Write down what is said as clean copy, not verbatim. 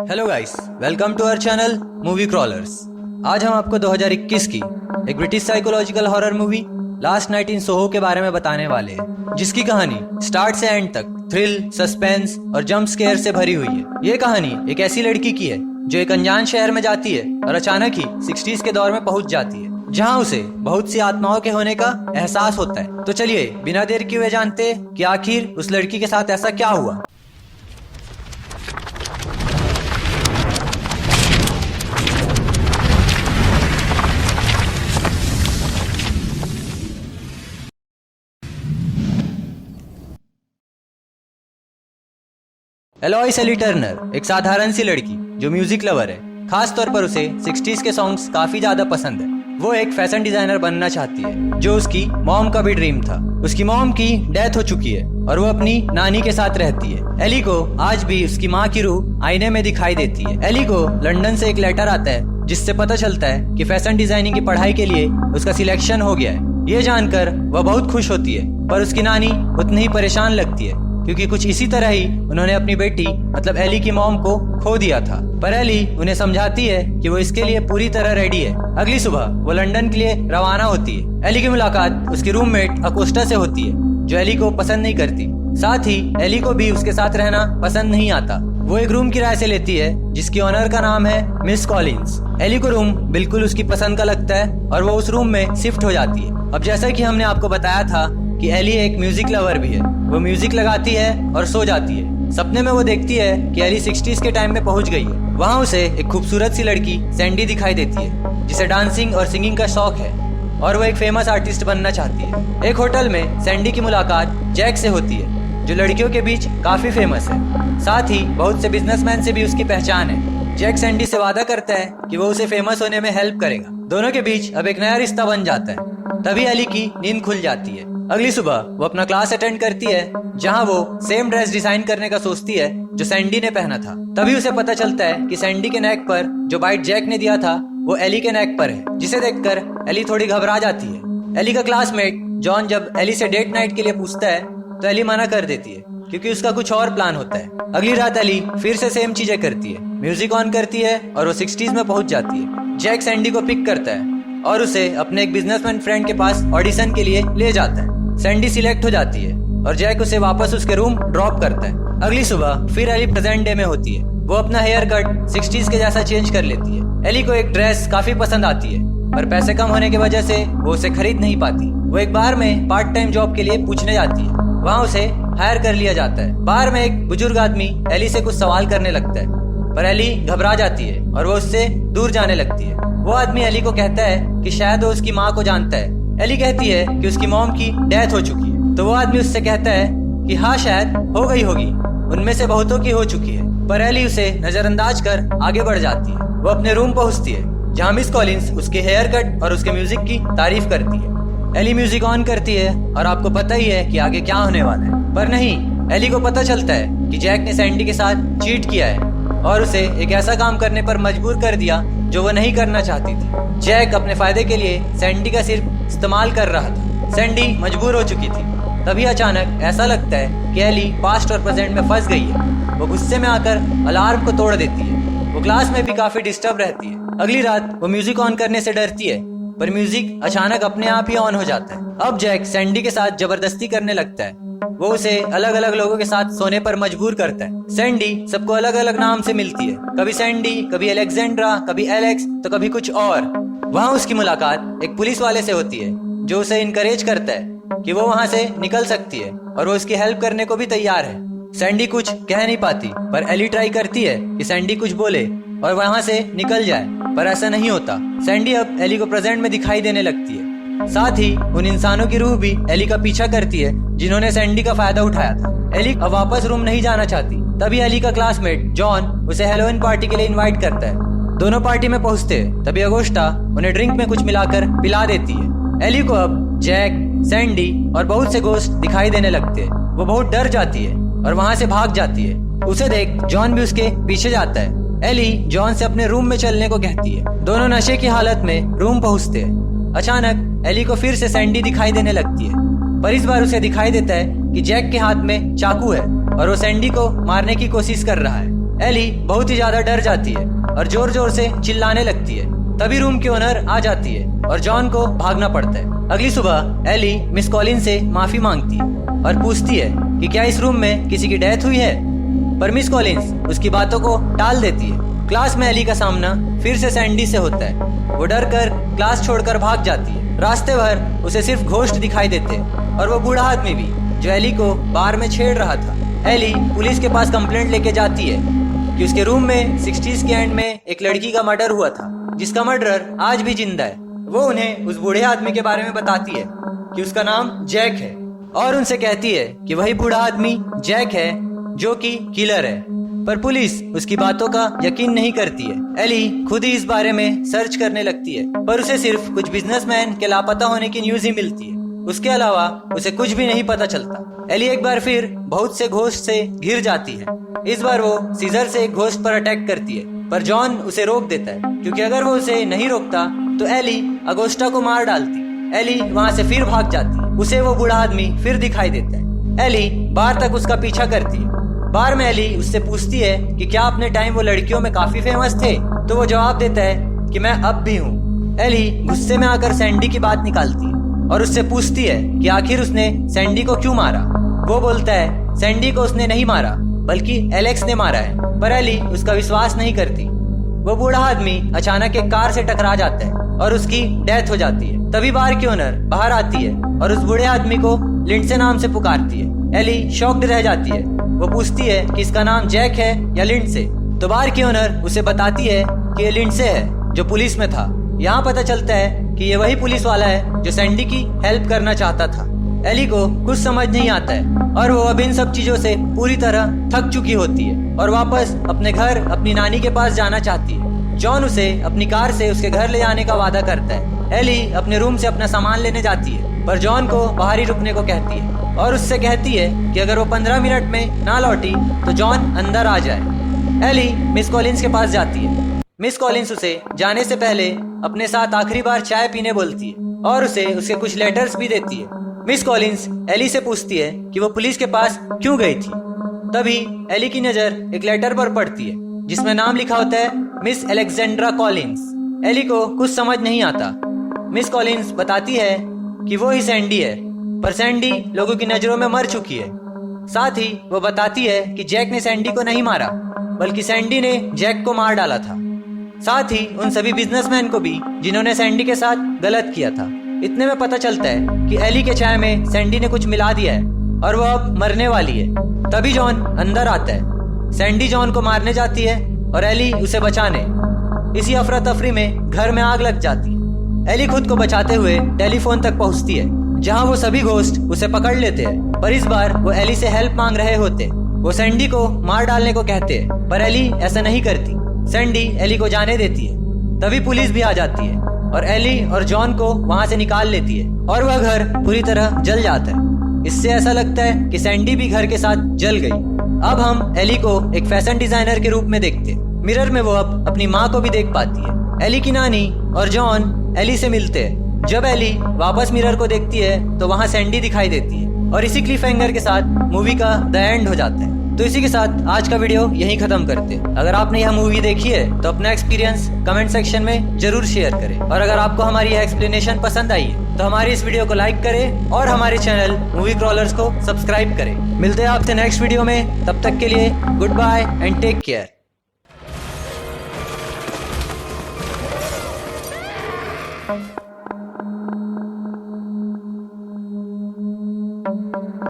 Hello guys, welcome to our channel movie crawlers. आज हम आपको 2021 की एक British psychological horror movie last night in Soho के बारे में बताने वाले हैं, जिसकी कहानी स्टार्ट से एंड तक थ्रिल, सस्पेंस और जंप स्केयर से भरी हुई है। ये कहानी एक ऐसी लड़की की है जो एक अनजान शहर में जाती है और अचानक ही 60s के दौर में पहुंच जाती है, जहां उसे बहुत सी आत्माओं के होने का एहसास होता है। तो चलिए बिना देर किए हुए जानते हैं कि आखिर उस लड़की के साथ ऐसा क्या हुआ। एलॉय एली टर्नर एक साधारण सी लड़की जो म्यूजिक लवर है। खास तौर पर उसे 60s के सॉन्ग्स काफी ज्यादा पसंद है। वो एक फैशन डिजाइनर बनना चाहती है, जो उसकी मॉम का भी ड्रीम था। उसकी मॉम की डेथ हो चुकी है और वो अपनी नानी के साथ रहती है। एली को आज भी उसकी माँ की रूह आईने में दिखाई देती है। एली को लंदन से एक लेटर आता है जिससे पता चलता है कि फैशन डिजाइनिंग की पढ़ाई के लिए उसका सिलेक्शन हो गया है। ये जानकर वह बहुत खुश होती है, पर उसकी नानी उतनी ही परेशान लगती है, क्योंकि कुछ इसी तरह ही उन्होंने अपनी बेटी मतलब एली की मॉम को खो दिया था। पर एली उन्हें समझाती है कि वो इसके लिए पूरी तरह रेडी है। अगली सुबह वो लंदन के लिए रवाना होती है। एली की मुलाकात उसकी रूममेट अकोस्टा से होती है, जो एली को पसंद नहीं करती। साथ ही एली को भी उसके साथ रहना पसंद नहीं आता। वो एक रूम किराए से लेती है जिसकी ओनर का नाम है मिस कॉलिंस। एली को रूम बिल्कुल उसकी पसंद का लगता है और वो उस रूम में शिफ्ट हो जाती है। अब जैसा कि हमने आपको बताया था कि एली एक म्यूजिक लवर भी है। वो म्यूजिक लगाती है और सो जाती है। सपने में वो देखती है कि एली 60s के टाइम में पहुंच गई है। वहाँ उसे एक खूबसूरत सी लड़की सैंडी दिखाई देती है, जिसे डांसिंग और सिंगिंग का शौक है और वो एक फेमस आर्टिस्ट बनना चाहती है। एक होटल में सैंडी की मुलाकात जैक से होती है, जो लड़कियों के बीच काफी फेमस है। साथ ही बहुत से बिजनेसमैन से भी उसकी पहचान है। जैक सैंडी से वादा करता है कि वो उसे फेमस होने में हेल्प करेगा। दोनों के बीच अब एक नया रिश्ता बन जाता है। तभी एली की नींद खुल जाती है। अगली सुबह वो अपना क्लास अटेंड करती है, जहां वो सेम ड्रेस डिजाइन करने का सोचती है जो सैंडी ने पहना था। तभी उसे पता चलता है कि सैंडी के नेक पर जो बाइट जैक ने दिया था वो एली के नेक पर है, जिसे देखकर एली थोड़ी घबरा जाती है। एली का क्लासमेट जॉन जब एली से डेट नाइट के लिए पूछता है तो एली मना कर देती है, क्योंकि उसका कुछ और प्लान होता है। अगली रात एली फिर से सेम चीजें करती है, म्यूजिक ऑन करती है और वो 60s में पहुंच जाती है। जैक सैंडी को पिक करता है और उसे अपने एक बिजनेसमैन फ्रेंड के पास ऑडिशन के लिए ले जाता है। सैंडी सिलेक्ट हो जाती है और जैक उसे वापस उसके रूम ड्रॉप करता है। अगली सुबह फिर एली प्रेजेंट डे में होती है। वो अपना हेयर कट 60s के जैसा चेंज कर लेती है। एली को एक ड्रेस काफी पसंद आती है, पर पैसे कम होने की वजह से वो उसे खरीद नहीं पाती। वो एक बार में पार्ट टाइम जॉब के लिए पूछने जाती है। वहाँ उसे हायर कर लिया जाता है। बार में एक बुजुर्ग आदमी एली से कुछ सवाल करने लगता है, पर एली घबरा जाती है और वो उससे दूर जाने लगती है। वो आदमी एली को कहता है कि शायद वो उसकी माँ को जानता है। एली कहती है कि उसकी मॉम की डेथ हो चुकी है। तो वो आदमी उससे कहता है कि हाँ, शायद हो गई होगी, उनमें से बहुतों की हो चुकी है। पर एली उसे नजरअंदाज कर आगे बढ़ जाती है। वो अपने रूम पहुंचती है, जहाँ मिस कॉलिंस उसके हेयर कट और उसके म्यूजिक की तारीफ करती है। एली म्यूजिक ऑन करती है और आपको पता ही है कि आगे क्या होने वाला है। पर नहीं, एली को पता चलता है कि जैक ने सैंडी के साथ चीट किया है और उसे एक ऐसा काम करने पर मजबूर कर दिया जो वो नहीं करना चाहती थी। जैक अपने फायदे के लिए सैंडी का सिर्फ इस्तेमाल कर रहा था। सैंडी मजबूर हो चुकी थी। तभी अचानक ऐसा लगता है कि एली पास्ट और प्रेजेंट में फंस गई है। वो गुस्से में आकर अलार्म को तोड़ देती है। वो क्लास में भी काफी डिस्टर्ब रहती है। अगली रात वो म्यूजिक ऑन करने से डरती है, पर म्यूजिक अचानक अपने आप ही ऑन हो जाता है। अब जैक सैंडी के साथ जबरदस्ती करने लगता है। वो उसे अलग अलग लोगों के साथ सोने पर मजबूर करता है। सैंडी सबको अलग अलग नाम से मिलती है, कभी सैंडी, कभी अलेक्जेंड्रा, कभी एलेक्स, तो कभी कुछ और। वहाँ उसकी मुलाकात एक पुलिस वाले से होती है, जो उसे इनकरेज करता है कि वो वहाँ से निकल सकती है और वो उसकी हेल्प करने को भी तैयार है। सैंडी कुछ कह नहीं पाती, पर एली ट्राई करती है कि सैंडी कुछ बोले और वहाँ से निकल जाए, पर ऐसा नहीं होता। सैंडी अब एली को प्रेजेंट में दिखाई देने लगती है। साथ ही उन इंसानों की रूह भी एली का पीछा करती है जिन्होंने सैंडी का फायदा उठाया था। एली अब वापस रूम नहीं जाना चाहती। तभी एली का क्लासमेट जॉन उसे हेलोइन पार्टी के लिए इनवाइट करता है। दोनों पार्टी में पहुंचते हैं। तभी अगोस्टा उन्हें ड्रिंक में कुछ मिलाकर पिला देती है। एली को अब जैक, सैंडी और बहुत से गोस्ट दिखाई देने लगते हैं। वो बहुत डर जाती है और वहाँ से भाग जाती है। उसे देख जॉन भी उसके पीछे जाता है। एली जॉन से अपने रूम में चलने को कहती है। दोनों नशे की हालत में रूम पहुँचते हैं। अचानक एली को फिर से सैंडी दिखाई देने लगती है, पर इस बार उसे दिखाई देता है कि जैक के हाथ में चाकू है और वो सैंडी को मारने की कोशिश कर रहा है। एली बहुत ही ज्यादा डर जाती है और जोर जोर से चिल्लाने लगती है। तभी रूम की ओनर आ जाती है और जॉन को भागना पड़ता है। अगली सुबह एली मिस कॉलिन से माफी मांगती है और पूछती है कि क्या इस रूम में किसी की डेथ हुई है, पर मिस कॉलिन्स उसकी बातों को टाल देती है। क्लास में एली का सामना फिर से सैंडी से होता है। वो डर कर क्लास छोड़कर भाग जाती है। रास्ते भर उसे सिर्फ घोस्ट दिखाई देते हैं और वो बूढ़ा आदमी भी जो एली को बार में छेड़ रहा था। एली पुलिस के पास कंप्लेंट लेके जाती है कि उसके रूम में 60s के एंड में एक लड़की का मर्डर हुआ था, जिसका मर्डरर आज भी जिंदा है। वो उन्हें उस बूढ़े आदमी के बारे में बताती है कि उसका नाम जैक है और उनसे कहती है कि वही बूढ़ा आदमी जैक है जो कि किलर है, पर पुलिस उसकी बातों का यकीन नहीं करती है। एली खुद ही इस बारे में सर्च करने लगती है, पर उसे सिर्फ कुछ बिजनेसमैन के लापता होने की न्यूज ही मिलती है। उसके अलावा उसे कुछ भी नहीं पता चलता। एली एक बार फिर बहुत से घोस्ट से घिर जाती है। इस बार वो सीजर से एक घोस्ट पर अटैक करती है, पर जॉन उसे रोक देता है क्योंकि अगर वो उसे नहीं रोकता तो एली अगोस्टा को मार डालती। एली वहाँ से फिर भाग जाती। उसे वो बूढ़ा आदमी फिर दिखाई देता है। एली बार तक उसका पीछा करती है। बार में एली उससे पूछती है कि क्या अपने टाइम वो लड़कियों में काफी फेमस थे, तो वो जवाब देता है कि मैं अब भी हूँ। एली गुस्से में आकर सैंडी की बात निकालती है और उससे पूछती है कि आखिर उसने सैंडी को क्यों मारा। वो बोलता है सैंडी को उसने नहीं मारा बल्कि एलेक्स ने मारा है, पर एली उसका विश्वास नहीं करती। वो बूढ़ा आदमी अचानक एक कार से टकरा जाता है और उसकी डेथ हो जाती है। तभी बार की ओनर बाहर आती है और उस बूढ़े आदमी को लिंडसे नाम से पुकारती है। एली शॉक्ड रह जाती है। वो पूछती है कि इसका नाम जैक है या लिंडसे, तो बार की ओनर उसे बताती है कि ये लिंडसे है जो पुलिस में था। यहाँ पता चलता है कि ये वही पुलिस वाला है जो सैंडी की हेल्प करना चाहता था। एली को कुछ समझ नहीं आता है और वो अब इन सब चीजों से पूरी तरह थक चुकी होती है और वापस अपने घर अपनी नानी के पास जाना चाहती है। जॉन उसे अपनी कार से उसके घर ले जाने का वादा करता है। एली अपने रूम से अपना सामान लेने जाती है, पर जॉन को बाहर ही रुकने को कहती है और उससे कहती है कि अगर वो 15 मिनट में ना लौटी तो जॉन अंदर आ जाए। एली मिस कॉलिन्स के पास जाती है। मिस कॉलिन्स उसे जाने से पहले अपने साथ आखिरी बार चाय पीने बोलती है और उसे उसके कुछ लेटर्स भी देती है। मिस कॉलिन्स एली से पूछती है कि वो पुलिस के पास क्यों गई थी। तभी एली की नजर एक लेटर पर पड़ती है जिसमें नाम लिखा होता है मिस एलेक्जेंड्रा कॉलिन्स। एली को कुछ समझ नहीं आता। मिस कॉलिन्स बताती है कि वो ही सैंडी है, पर सैंडी लोगों की नजरों में मर चुकी है। साथ ही वो बताती है कि जैक ने सैंडी को नहीं मारा बल्कि सैंडी ने जैक को मार डाला था, साथ ही उन सभी बिजनेसमैन को भी जिन्होंने सैंडी के साथ गलत किया था। इतने में पता चलता है कि एली के चाय में सैंडी ने कुछ मिला दिया है और वो अब मरने वाली है। तभी जॉन अंदर आता है। सैंडी जॉन को मारने जाती है और एली उसे बचाने। इसी अफरा तफरी में घर में आग लग जाती है। एली खुद को बचाते हुए टेलीफोन तक पहुंचती है जहां वो सभी घोस्ट उसे पकड़ लेते हैं, पर इस बार वो एली से हेल्प मांग रहे होते। वो सैंडी को मार डालने को कहते हैं, पर एली ऐसा नहीं करती। सैंडी एली को जाने देती है। तभी पुलिस भी आ जाती है और एली और जॉन को वहां से निकाल लेती है और वह घर पूरी तरह जल जाता है। इससे ऐसा लगता है कि सैंडी भी घर के साथ जल गई। अब हम एली को एक फैशन डिजाइनर के रूप में देखते हैं। मिरर में वो अब अपनी माँ को भी देख पाती है। एली की नानी और जॉन एली से मिलते हैं। जब एली वापस मिरर को देखती है तो वहाँ सैंडी दिखाई देती है और इसी क्लिफ हैंगर के साथ मूवी का द एंड हो जाता है। तो इसी के साथ आज का वीडियो यहीं खत्म करते हैं। अगर आपने यह मूवी देखी है तो अपना एक्सपीरियंस कमेंट सेक्शन में जरूर शेयर करें और अगर आपको हमारी यह एक्सप्लेनेशन पसंद आई है तो हमारी इस वीडियो को लाइक करें और हमारे चैनल मूवी क्रॉलर्स को सब्सक्राइब करें। मिलते हैं आपसे नेक्स्ट वीडियो में, तब तक के लिए good bye and take care.